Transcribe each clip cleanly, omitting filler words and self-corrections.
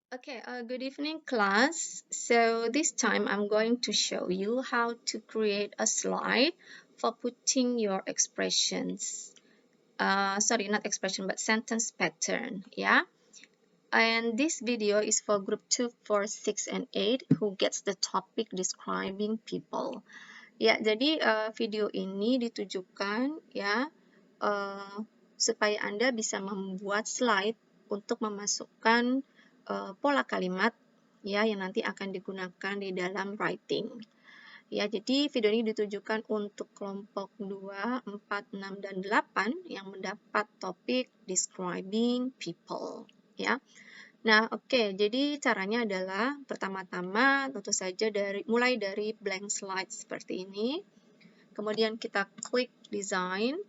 Okay, good evening, class. So this time I'm going to show you how to create a slide for putting your expressions. Sorry, not expression, but sentence pattern. Yeah. And this video is for group 2, 4, 6, and 8 who gets the topic describing people. Ya, jadi video ini ditujukan ya supaya Anda bisa membuat slide untuk memasukkan pola kalimat ya yang nanti akan digunakan di dalam writing. Ya, jadi video ini ditujukan untuk kelompok 2, 4, 6, dan 8 yang mendapat topik describing people ya. Nah, oke, jadi caranya adalah pertama-tama tentu saja mulai dari blank slide seperti ini. Kemudian kita klik design,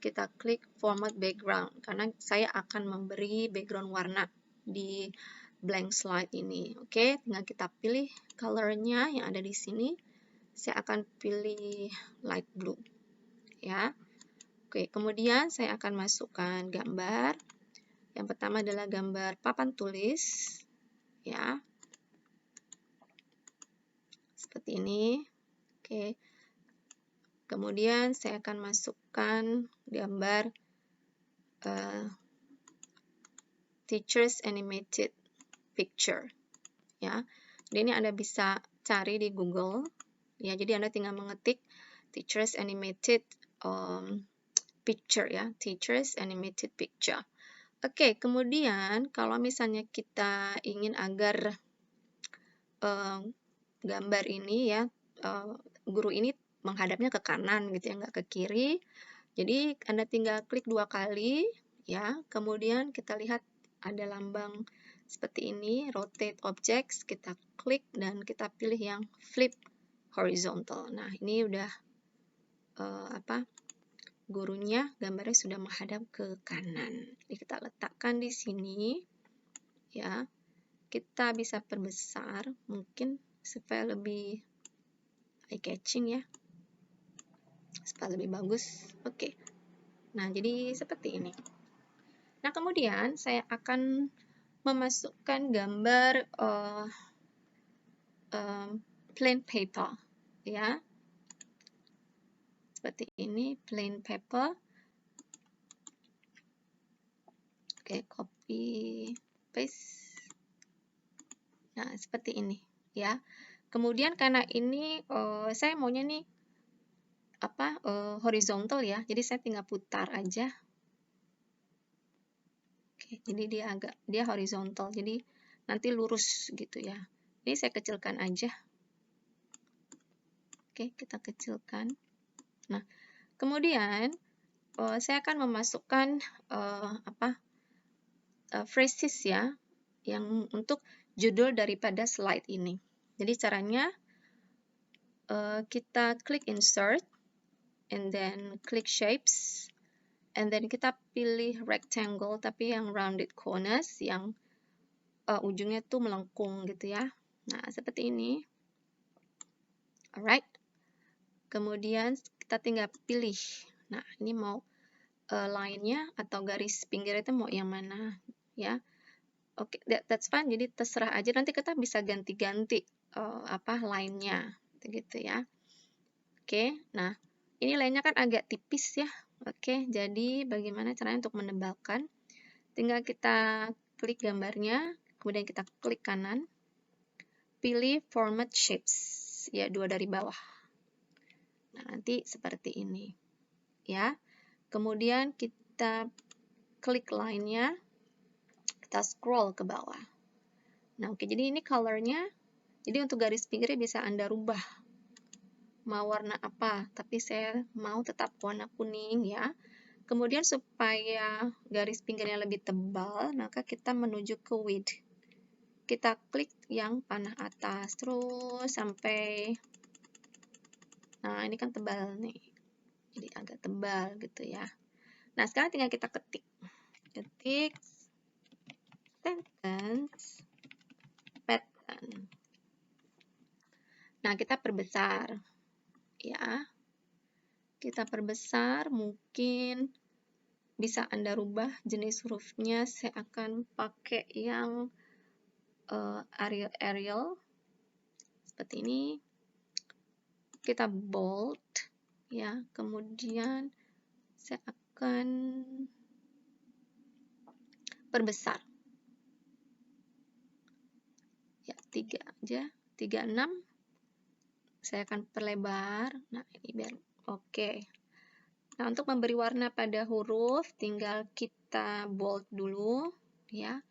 kita klik format background karena saya akan memberi background warna di blank slide ini. Oke, tinggal kita pilih color-nya yang ada di sini. Saya akan pilih light blue. Ya. Oke, kemudian saya akan masukkan gambar. Yang pertama adalah gambar papan tulis. Ya. Seperti ini. Oke. Kemudian saya akan masukkan gambar teachers animated picture. Ya. Jadi ini Anda bisa cari di Google. Ya, jadi Anda tinggal mengetik teachers animated picture ya, teachers animated picture. Oke, kemudian kalau misalnya kita ingin agar gambar ini ya, guru ini menghadapnya ke kanan gitu ya, nggak ke kiri. Jadi Anda tinggal klik 2 kali ya, kemudian kita lihat ada lambang seperti ini, rotate objects, kita klik dan kita pilih yang flip horizontal. Nah, ini udah gurunya gambarnya sudah menghadap ke kanan. Jadi kita letakkan di sini ya. Kita bisa perbesar mungkin supaya lebih eye catching ya. Supaya lebih bagus. Oke. Nah, jadi seperti ini. Nah, kemudian saya akan memasukkan gambar plain paper ya. Seperti ini, plain paper. Oke, copy paste. Nah, seperti ini ya. Kemudian karena ini saya maunya nih horizontal ya. Jadi saya tinggal putar aja. Oke, jadi dia horizontal. Jadi nanti lurus gitu ya. Ini saya kecilkan aja. Oke, kita kecilkan. Nah, kemudian saya akan memasukkan phrases ya yang untuk judul daripada slide ini. Jadi caranya kita klik insert and then klik shapes and then kita pilih rectangle tapi yang rounded corners yang ujungnya tuh melengkung gitu ya. Nah, seperti ini. Alright. Kemudian kita tinggal pilih. Nah, ini mau line-nya atau garis pinggir itu mau yang mana ya. Oke, that's fine. Jadi terserah aja. Nanti kita bisa ganti-ganti line-nya gitu ya. Oke, nah ini line-nya kan agak tipis ya. Oke, jadi bagaimana caranya untuk menebalkan? Tinggal kita klik gambarnya, kemudian kita klik kanan, pilih format shapes, ya 2 dari bawah. Nah, nanti seperti ini. Ya. Kemudian kita klik line-nya, kita scroll ke bawah. Nah, oke, jadi ini color-nya. Jadi untuk garis pinggirnya bisa Anda rubah. Mau warna apa, tapi saya mau tetap warna kuning ya. Kemudian supaya garis pinggirnya lebih tebal, maka kita menuju ke width. Kita klik yang panah atas, terus sampai, nah ini kan tebal nih. Jadi agak tebal gitu ya. Nah, sekarang tinggal kita ketik. Ketik sentence pattern. Nah, kita perbesar. Ya. Kita perbesar, mungkin bisa Anda rubah jenis hurufnya. Saya akan pakai yang Arial seperti ini. Kita bold ya, kemudian saya akan perbesar ya, 3 aja, 36. Saya akan perlebar. Nah, ini biar oke. Nah, untuk memberi warna pada huruf tinggal kita bold dulu ya.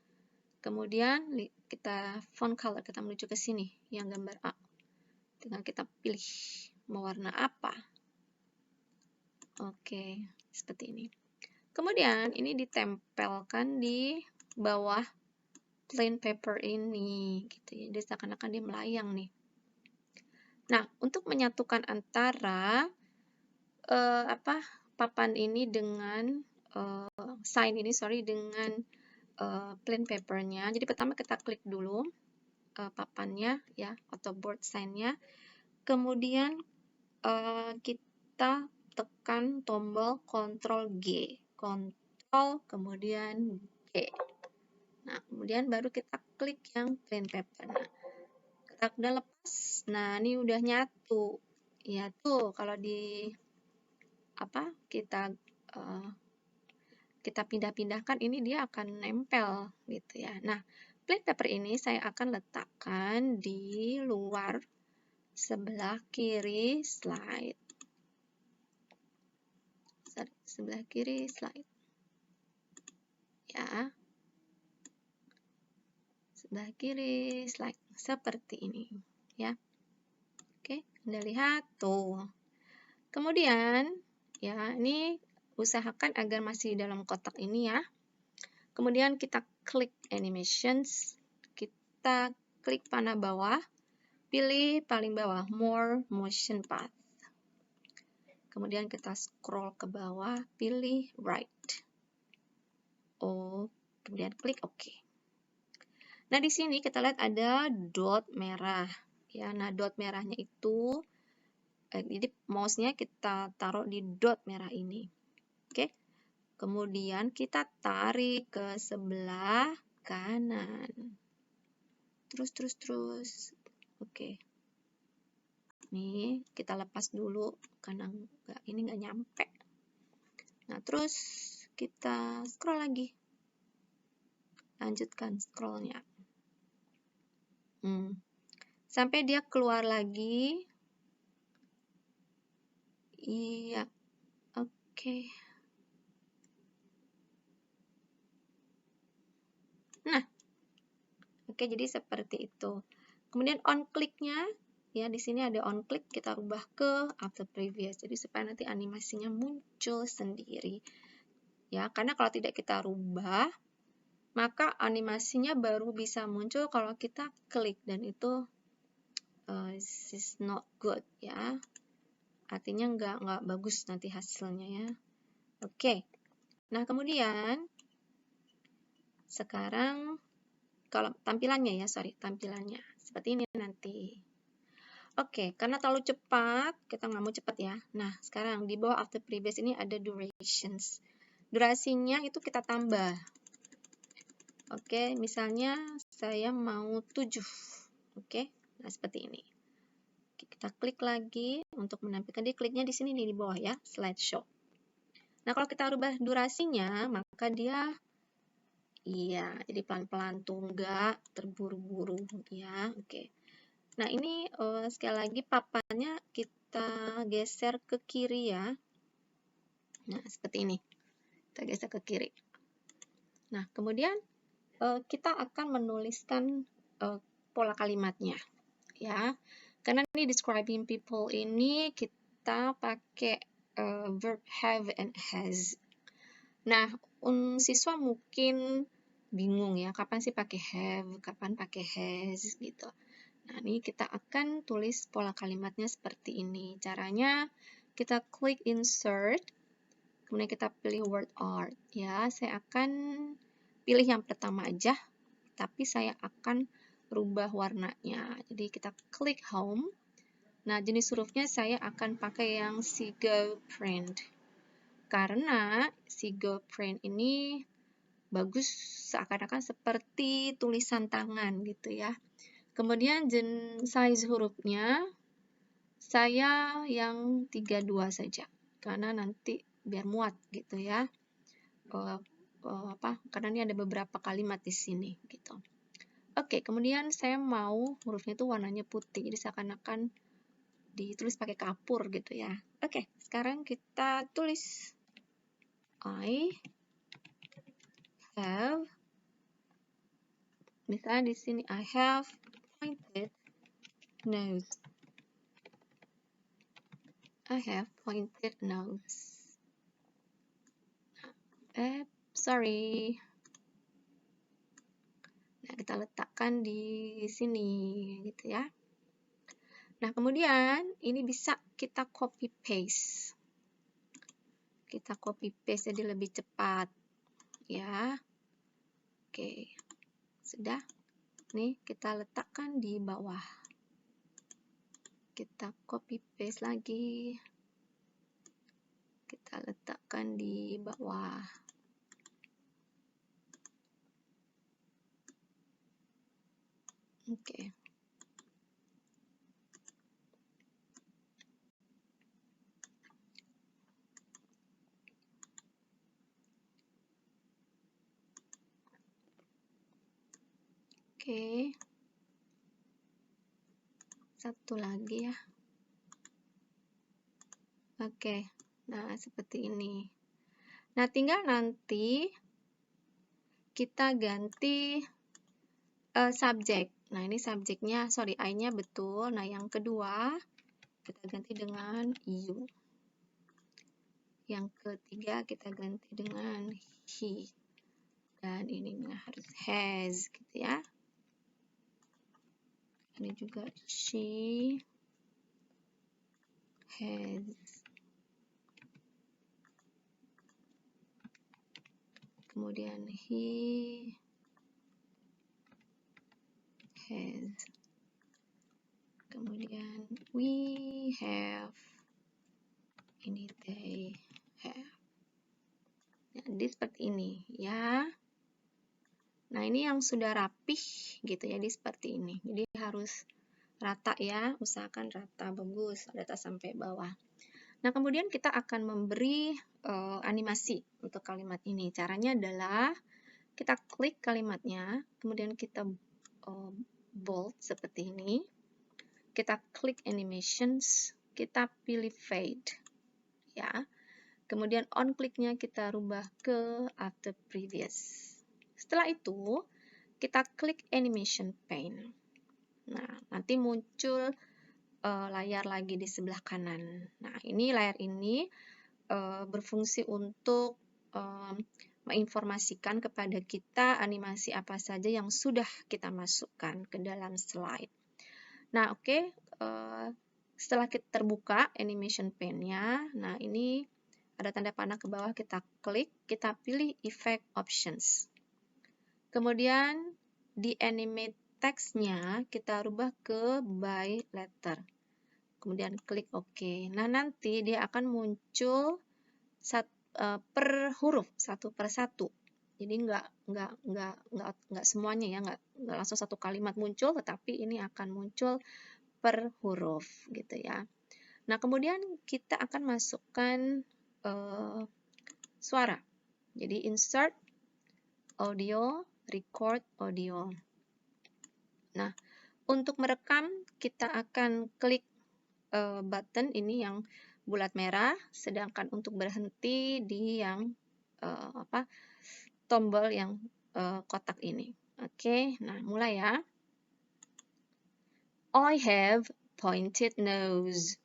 Kemudian kita font color, kita menuju ke sini yang gambar A. Tinggal kita pilih mau warna apa. Oke, seperti ini. Kemudian ini ditempelkan di bawah plain paper ini gitu ya. Jadi seakan-akan dia melayang nih. Nah, untuk menyatukan antara papan ini dengan sign ini dengan plain papernya. Jadi pertama kita klik dulu papannya ya, atau board sign-nya. Kemudian kita tekan tombol Ctrl G, Ctrl kemudian G. Nah, kemudian baru kita klik yang plain paper. Nah, kita udah lepas. Nah, ini udah nyatu. Ya tuh, kalau di kita pindah-pindahkan, ini dia akan nempel gitu ya. Nah, plain paper ini saya akan letakkan di luar sebelah kiri slide. Sebelah kiri slide. Ya. Sebelah kiri slide seperti ini ya. Oke, Anda lihat tuh. Kemudian ya, ini usahakan agar masih dalam kotak ini ya. Kemudian kita klik animations, kita klik panah bawah, pilih paling bawah more motion path. Kemudian kita scroll ke bawah, pilih right. Kemudian klik OK. Nah, di sini kita lihat ada dot merah. Ya, nah dot merahnya itu, jadi mouse-nya kita taruh di dot merah ini. Oke. Kemudian kita tarik ke sebelah kanan. Terus. Oke. Nih, kita lepas dulu karena ini nggak nyampe. Nah, terus kita scroll lagi. Lanjutkan scrollnya. Sampai dia keluar lagi. Iya. Oke. Nah. Oke, jadi seperti itu. Kemudian on click-nya, ya di sini ada on click, kita rubah ke after previous. Jadi supaya nanti animasinya muncul sendiri. Ya, karena kalau tidak kita rubah, maka animasinya baru bisa muncul kalau kita klik, dan itu this is not good ya. Artinya nggak bagus nanti hasilnya ya. Oke. Nah, kemudian sekarang kalau tampilannya ya, tampilannya seperti ini nanti. Oke, karena terlalu cepat, kita nggak mau cepat ya. Nah, sekarang di bawah after previous ini ada durations. Durasinya itu kita tambah. Oke, misalnya saya mau 7. Oke, nah seperti ini. Kita klik lagi untuk menampilkan. Dia kliknya di sini di bawah ya, slideshow. Nah, kalau kita rubah durasinya, maka dia iya, jadi pelan-pelan tuh, nggak terburu-buru ya. Oke. Nah, ini sekali lagi papannya kita geser ke kiri ya. Nah, seperti ini. Kita geser ke kiri. Nah, kemudian kita akan menuliskan pola kalimatnya. Ya. Karena ini describing people ini kita pakai verb have and has. Nah, siswa mungkin bingung ya, kapan sih pakai have, kapan pakai has gitu. Nah, ini kita akan tulis pola kalimatnya seperti ini. Caranya kita klik insert, kemudian kita pilih word art. Ya, saya akan pilih yang pertama aja, tapi saya akan rubah warnanya. Jadi kita klik home. Nah, jenis hurufnya saya akan pakai yang Seagull print. Karena Seagull print ini bagus, seakan-akan seperti tulisan tangan gitu ya. Kemudian size hurufnya saya yang 32 saja, karena nanti biar muat gitu ya. Karena ini ada beberapa kalimat di sini gitu. Oke, kemudian saya mau hurufnya itu warnanya putih, jadi seakan-akan ditulis pakai kapur gitu ya. Oke, sekarang kita tulis I have, misalnya di sini I have pointed nose. I have pointed nose. Sorry. Nah, kita letakkan di sini gitu ya. Nah, kemudian ini bisa kita copy paste. Kita copy paste jadi lebih cepat ya. Oke. Sudah. Nih, kita letakkan di bawah. Kita copy paste lagi. Kita letakkan di bawah. Oke. Oke. Satu lagi ya. Oke. Nah, seperti ini. Nah, tinggal nanti kita ganti subjek. Nah, ini subjeknya, sorry, I-nya betul. Nah, yang kedua, kita ganti dengan you. Yang ketiga, kita ganti dengan he. Dan ininya harus has, gitu ya. Ini juga she has. Kemudian he has. Kemudian we have. Ini they have. Jadi seperti ini ya. Nah, ini yang sudah rapih gitu ya, jadi seperti ini. Jadi harus rata ya, usahakan rata, bagus, rata sampai bawah. Nah, kemudian kita akan memberi animasi untuk kalimat ini. Caranya adalah kita klik kalimatnya, kemudian kita bold seperti ini. Kita klik animations, kita pilih fade ya. Kemudian on kliknya kita rubah ke after previous. Setelah itu, kita klik animation pane. Nah, nanti muncul layar lagi di sebelah kanan. Nah, ini layar ini berfungsi untuk menginformasikan kepada kita animasi apa saja yang sudah kita masukkan ke dalam slide. Nah, oke. Setelah kita terbuka animation pane-nya, nah ini ada tanda panah ke bawah, kita klik, kita pilih effect options. Kemudian di animate text-nya kita rubah ke by letter. Kemudian klik OK. Nah, nanti dia akan muncul per huruf, satu per satu. Jadi nggak semuanya ya, nggak langsung satu kalimat muncul, tetapi ini akan muncul per huruf gitu ya. Nah, kemudian kita akan masukkan suara. Jadi insert audio, record audio. Nah, untuk merekam kita akan klik button ini yang bulat merah, sedangkan untuk berhenti di yang tombol yang kotak ini. Oke, nah mulai ya. I have pointed nose.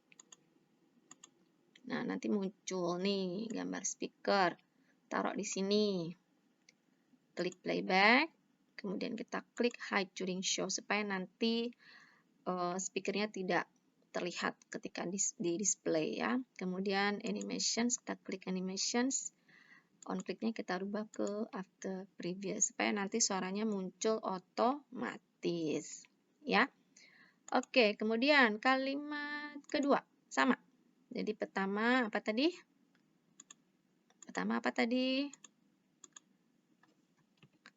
Nah, nanti muncul nih gambar speaker. Taruh di sini. Klik playback. Kemudian kita klik hide during show supaya nanti speakernya tidak terlihat ketika di display ya. Kemudian animations, kita klik animations. On kliknya kita rubah ke after previous supaya nanti suaranya muncul otomatis ya. Oke, kemudian kalimat kedua sama. Jadi pertama apa tadi?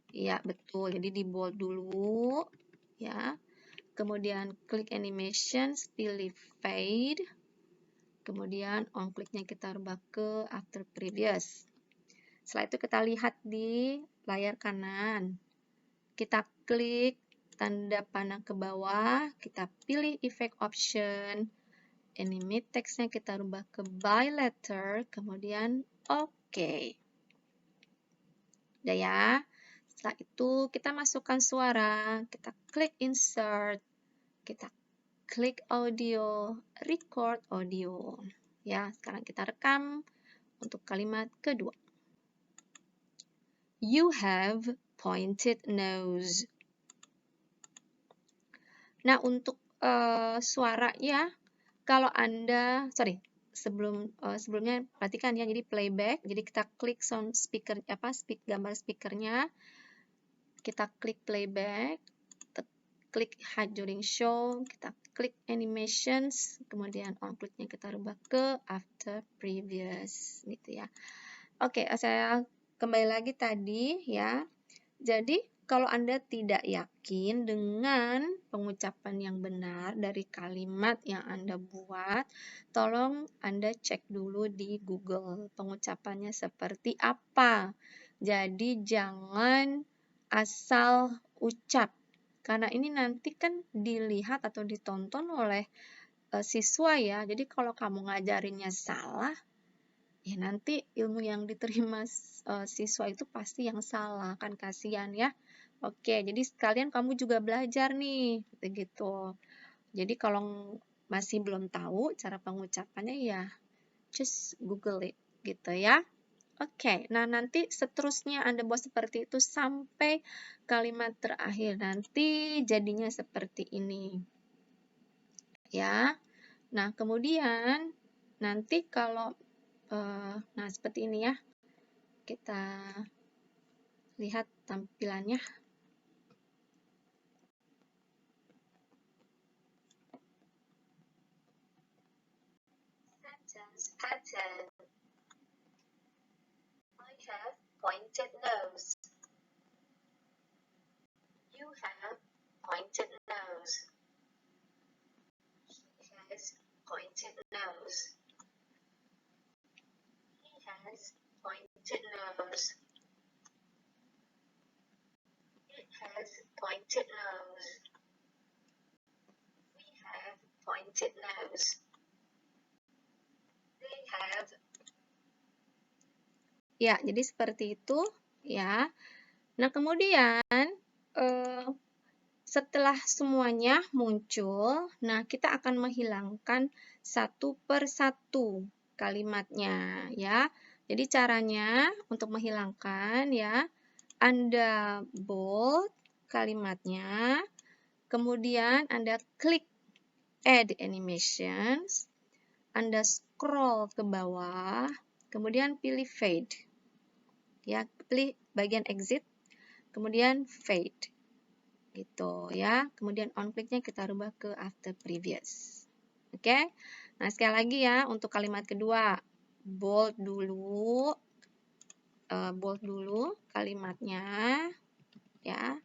Ya, betul. Jadi di bold dulu, ya. Kemudian klik animations, pilih fade. Kemudian on kliknya kita rubah ke after previous. Setelah itu kita lihat di layar kanan. Kita klik tanda panah ke bawah, kita pilih effect option, animate text-nya kita rubah ke by letter, kemudian OK. Udah ya. Setelah itu kita masukkan suara, kita klik insert, kita klik audio, record audio. Ya, sekarang kita rekam untuk kalimat kedua. You have pointed nose. Nah, untuk suaranya, kalau Anda, sebelumnya perhatikan ya, jadi playback, jadi kita klik sound speaker, gambar speakernya, kita klik playback, klik hide during show, kita klik animations, kemudian on kliknya kita rubah ke after previous, gitu ya. Oke, saya kembali lagi tadi ya. Jadi, kalau Anda tidak yakin dengan pengucapan yang benar dari kalimat yang Anda buat, tolong Anda cek dulu di Google pengucapannya seperti apa. Jadi, jangan asal ucap, karena ini nanti kan dilihat atau ditonton oleh siswa ya. Jadi, kalau kamu ngajarinnya salah, ya nanti ilmu yang diterima siswa itu pasti yang salah, kan kasihan ya. Oke, jadi sekalian kamu juga belajar nih, gitu. Jadi kalau masih belum tahu cara pengucapannya ya just Google it, gitu ya. Oke, nah nanti seterusnya Anda buat seperti itu sampai kalimat terakhir. Nanti jadinya seperti ini. Ya. Nah, kemudian nanti kalau nah seperti ini ya. Kita lihat tampilannya. Sentence pattern. I have pointed nose. You have pointed nose. He has pointed nose. He has pointed nose. It has pointed nose. We have pointed nose. They have. Ya, jadi seperti itu ya. Nah, kemudian setelah semuanya muncul, nah kita akan menghilangkan satu per satu kalimatnya ya. Jadi caranya untuk menghilangkan ya, Anda bold kalimatnya, kemudian Anda klik add animations, Anda scroll ke bawah, kemudian pilih fade. Ya, pilih bagian exit, kemudian fade. Gitu ya. Kemudian on kliknya kita rubah ke after previous. Oke. Nah, sekali lagi ya untuk kalimat kedua, bold dulu kalimatnya ya.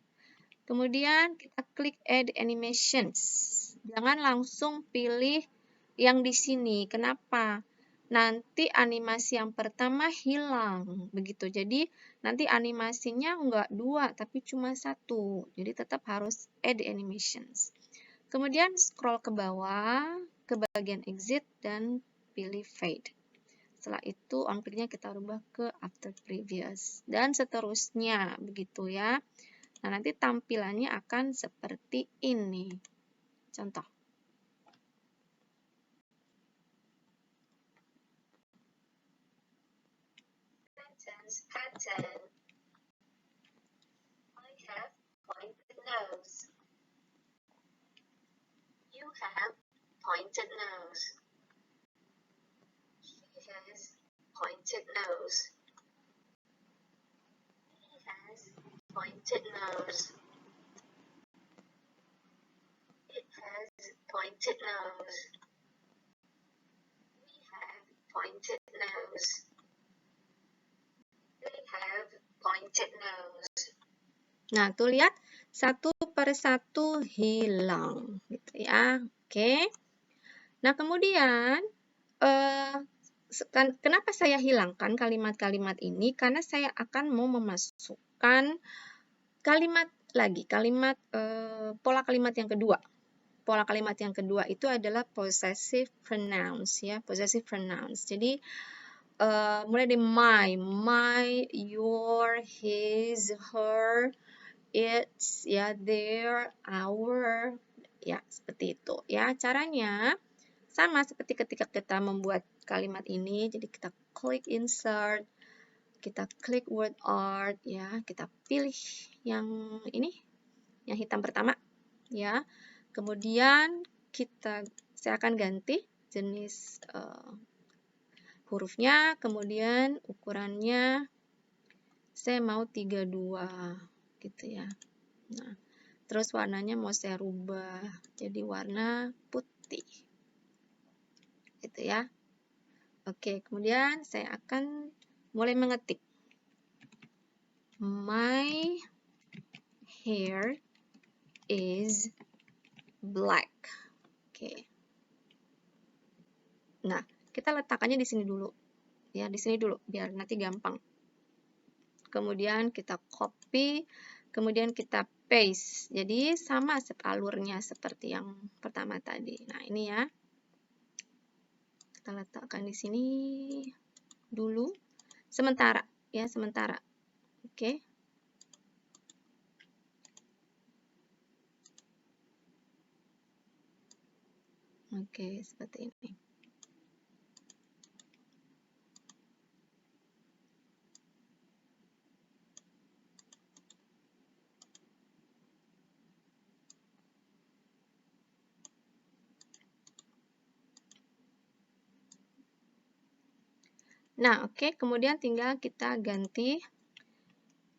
Kemudian kita klik add animations. Jangan langsung pilih yang di sini. Kenapa? Nanti animasi yang pertama hilang, begitu. Jadi nanti animasinya enggak dua, tapi cuma satu. Jadi tetap harus add animations. Kemudian scroll ke bawah, ke bagian exit, dan pilih fade. Setelah itu on kliknya kita rubah ke after previous. Dan seterusnya, begitu ya. Nah, nanti tampilannya akan seperti ini. Contoh. Sentence pattern. I have pointed nose. You have pointed nose. She has pointed nose. He has pointed nose. It has pointed nose. We have pointed nose. They have pointed nose. Nah, tuh lihat, 1/1 hilang, gitu ya. Oke. Nah, kemudian, kenapa saya hilangkan kalimat-kalimat ini? Karena saya akan mau memasukkan kalimat lagi, pola kalimat yang kedua. Pola kalimat yang kedua itu adalah possessive pronouns, ya, possessive pronouns. Jadi, mulai dari my, your, his, her, it's, ya, their, our, ya, seperti itu. Ya, caranya sama seperti ketika kita membuat kalimat ini, jadi kita klik insert, kita klik word art, ya, kita pilih yang ini, yang hitam pertama, ya. Kemudian saya akan ganti jenis hurufnya, kemudian ukurannya saya mau 32 gitu ya. Nah, terus warnanya mau saya rubah jadi warna putih. Gitu ya. Oke, kemudian saya akan mulai mengetik. My hair is black. Oke. Nah, kita letakkannya di sini dulu. Ya, di sini dulu biar nanti gampang. Kemudian kita copy, kemudian kita paste. Jadi sama alurnya seperti yang pertama tadi. Nah, ini ya. Kita letakkan di sini dulu. Sementara, ya, sementara. Oke. Oke, seperti ini. Nah, oke, kemudian tinggal kita ganti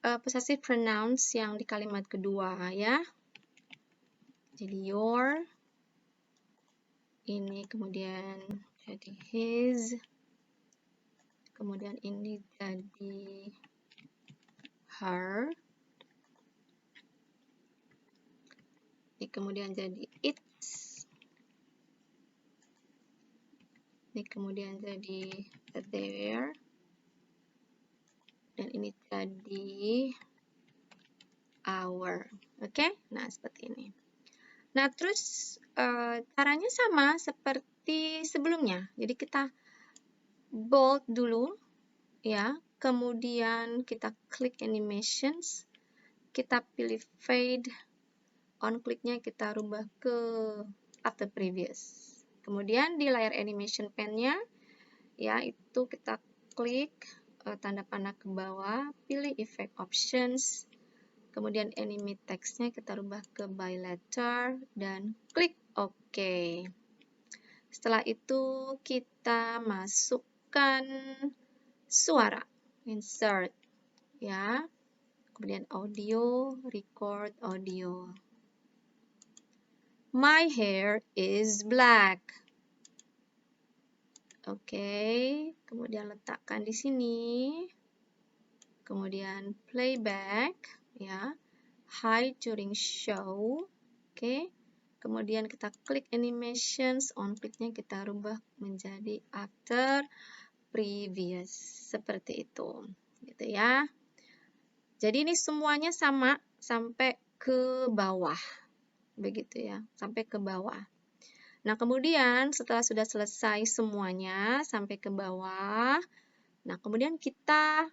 possessive pronouns yang di kalimat kedua, ya. Jadi your, ini kemudian jadi his, kemudian ini jadi her, ini kemudian jadi its, ini kemudian jadi their, dan ini jadi our. Oke, nah seperti ini. Nah, terus caranya sama seperti sebelumnya. Jadi kita bold dulu, ya. Kemudian kita klik animations, kita pilih fade, on kliknya kita rubah ke after previous. Kemudian di layar animation pen-nya, ya, itu kita klik tanda panah ke bawah, pilih effect options, kemudian animate text-nya kita rubah ke by letter, dan klik OK. Setelah itu kita masukkan suara, insert, ya. Kemudian audio, record audio. My hair is black. Oke, kemudian letakkan di sini. Kemudian playback, ya. Hide during show. Oke. Kemudian kita klik animations, on kliknya kita rubah menjadi after previous. Seperti itu. Gitu ya. Jadi ini semuanya sama sampai ke bawah. Begitu ya, sampai ke bawah. Nah, kemudian setelah sudah selesai semuanya sampai ke bawah, nah kemudian kita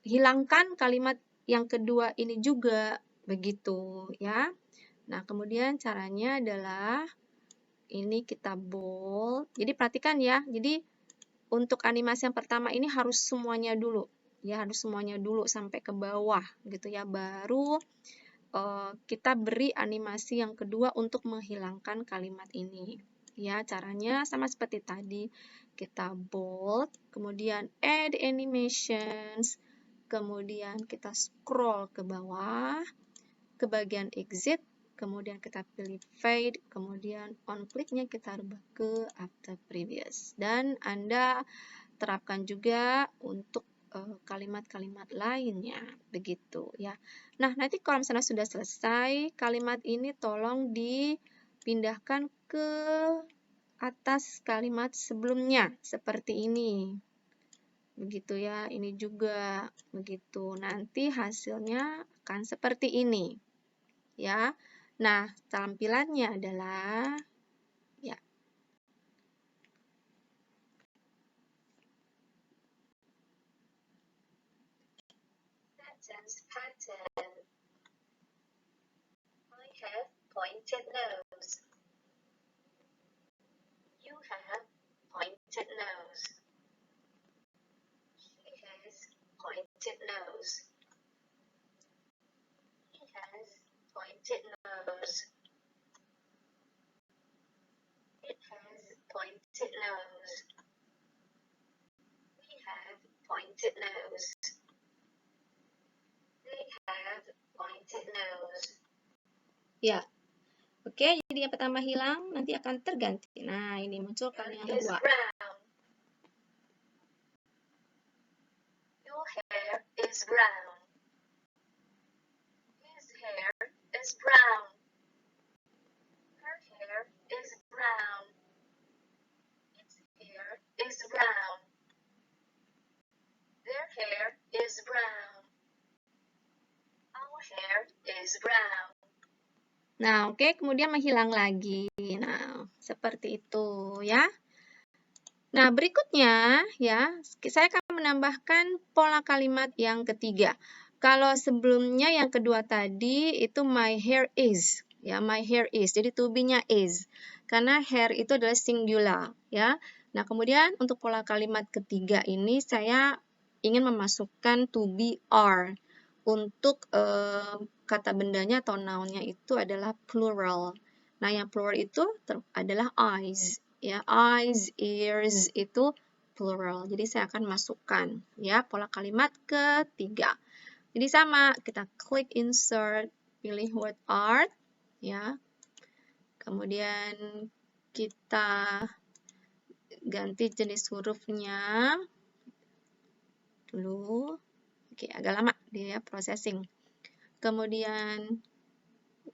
hilangkan kalimat yang kedua ini juga, begitu ya. Nah, kemudian caranya adalah ini kita bold. Jadi perhatikan ya, jadi untuk animasi yang pertama ini harus semuanya dulu. Ya, harus semuanya dulu sampai ke bawah gitu ya, baru kita beri animasi yang kedua untuk menghilangkan kalimat ini. Ya, caranya sama seperti tadi. Kita bold, kemudian add animations, kemudian kita scroll ke bawah, ke bagian exit, kemudian kita pilih fade, kemudian on kliknya kita rubah ke after previous. Dan Anda terapkan juga untuk kalimat-kalimat lainnya, begitu ya. Nah, nanti kalau misalnya sudah selesai, kalimat ini tolong dipindahkan ke atas kalimat sebelumnya, seperti ini. Begitu ya, ini juga begitu. Nanti hasilnya akan seperti ini. Ya. Nah, tampilannya adalah ya. Sentence pattern. I have pointed nose. You have pointed nose. She has pointed nose. He has pointed nose. It has pointed nose. We have pointed nose. They have pointed nose. Ya. Oke, jadi yang pertama hilang, nanti akan terganti. Nah, ini muncul kalimat yang kedua. Your hair is brown. His hair is brown. Her hair is brown. Its hair is brown. Their hair is brown. Our hair is brown. Nah, oke, kemudian menghilang lagi. Nah, seperti itu ya. Nah, berikutnya ya, saya akan menambahkan pola kalimat yang ketiga. Kalau sebelumnya yang kedua tadi itu my hair is, ya, my hair is. Jadi to be-nya is. Karena hair itu adalah singular, ya. Nah, kemudian untuk pola kalimat ketiga ini saya ingin memasukkan to be are. Untuk kata bendanya atau noun-nya itu adalah plural. Nah, yang plural itu adalah eyes. Ya, eyes, ears itu plural. Jadi saya akan masukkan ya pola kalimat ketiga. Jadi sama, kita klik insert, pilih word art ya. Kemudian kita ganti jenis hurufnya dulu. Oke, agak lama dia processing. Kemudian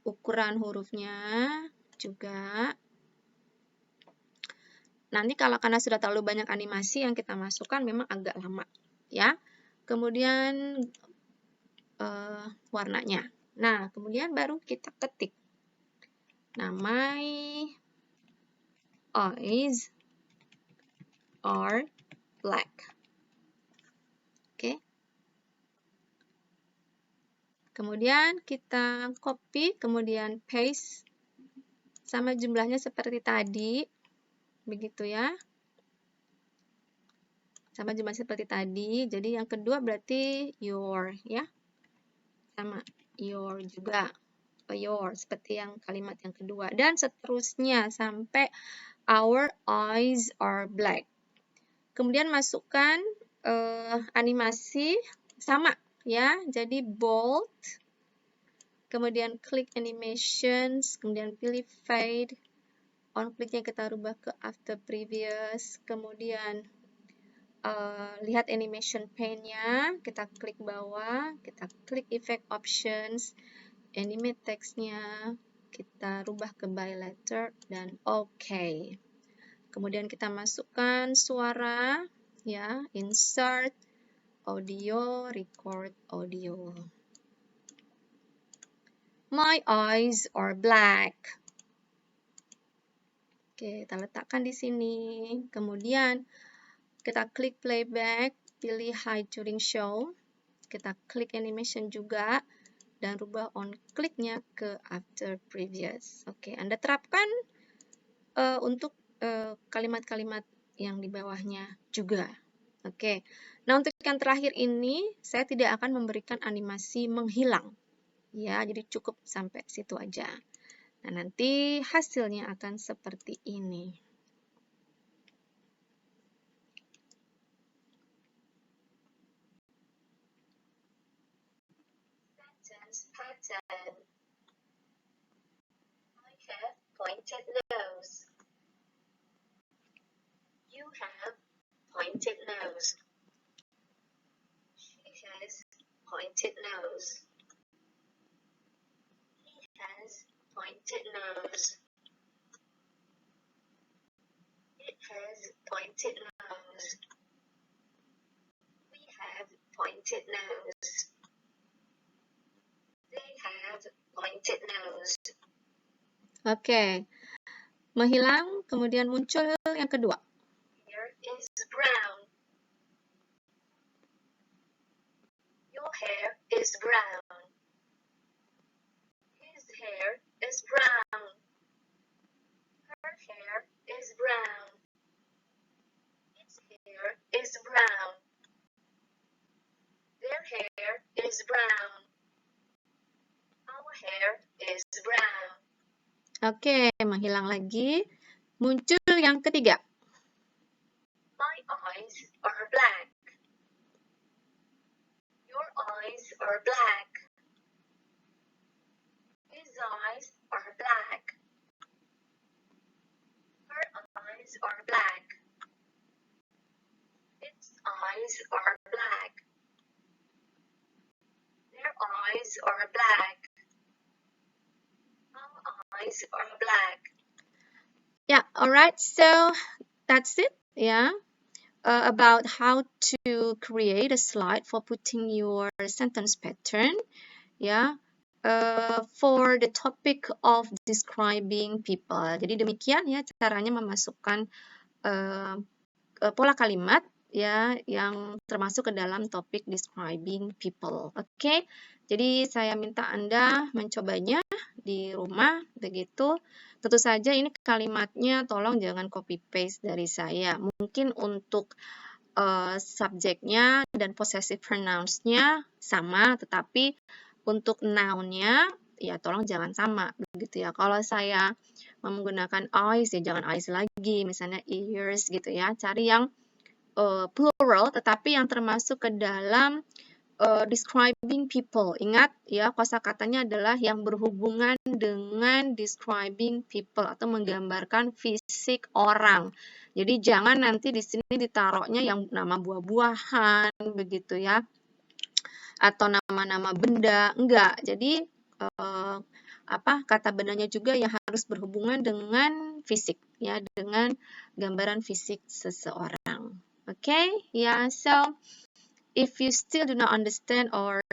ukuran hurufnya juga. Nanti karena sudah terlalu banyak animasi yang kita masukkan memang agak lama ya. Kemudian warnanya. Nah, kemudian baru kita ketik. Nah, my eyes are black. Oke. Kemudian kita copy, kemudian paste sama jumlahnya seperti tadi. Begitu ya. Sama jumlah seperti tadi. Jadi yang kedua berarti your ya. Sama your juga. Your seperti yang kalimat yang kedua dan seterusnya sampai our eyes are black. Kemudian masukkan animasi sama ya. Jadi bold. Kemudian klik animations, kemudian pilih fade. On kliknya kita rubah ke after previous. Kemudian lihat animation pane-nya, kita klik bawah, kita klik effect options, animate text-nya, kita rubah ke by letter, dan OK. Kemudian kita masukkan suara, ya, insert, audio, record audio. My eyes are black. Oke, kita letakkan di sini. Kemudian kita klik playback, pilih hide during show. Kita klik animation juga dan rubah on kliknya ke after previous. Oke, Anda terapkan untuk kalimat-kalimat yang di bawahnya juga. Oke. Nah, untuk yang terakhir ini saya tidak akan memberikan animasi menghilang. Ya, jadi cukup sampai situ aja. Nah, nanti hasilnya akan seperti ini. Pattern. I have pointed nose. You have pointed nose. pointed nose. He has pointed nose. It has pointed nose. We have pointed nose. They have pointed nose. Oke, menghilang, kemudian muncul yang kedua. Hair is brown. Your hair is brown. His hair is brown. Her hair is brown. Its hair is brown. Their hair is brown. Our hair is brown. Oke, menghilang lagi. Muncul yang ketiga. My eyes are black. Your eyes are black. His eyes are black. Her eyes are black. Its eyes are black. Their eyes are black. Our eyes are black. Yeah, alright, so that's it, yeah, about how to create a slide for putting your sentence pattern, yeah, for the topic of describing people. Jadi demikian ya caranya memasukkan pola kalimat ya yang termasuk ke dalam topik describing people. Oke, jadi saya minta Anda mencobanya di rumah begitu. Tentu saja ini kalimatnya tolong jangan copy paste dari saya. Mungkin untuk subjeknya dan possessive pronouns-nya sama, tetapi untuk noun-nya ya tolong jangan sama begitu ya. Kalau saya menggunakan eyes ya jangan eyes lagi, misalnya ears gitu ya. Cari yang plural tetapi yang termasuk ke dalam describing people. Ingat ya, kosakatanya adalah yang berhubungan dengan describing people atau menggambarkan fisik orang. Jadi jangan nanti di sini ditaruhnya yang nama buah-buahan begitu ya. Atau nama-nama benda, enggak. Jadi kata bendanya juga yang harus berhubungan dengan fisik ya, dengan gambaran fisik seseorang. Okay? Yeah, so if you still do not understand, or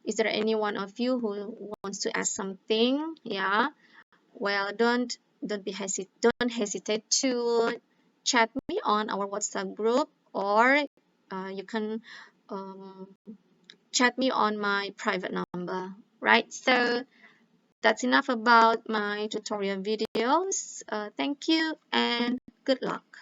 is there any one of you who wants to ask something, yeah, well, don't hesitate to chat me on our WhatsApp group, or you can chat me on my private number, right? So that's enough about my tutorial videos. Thank you and good luck.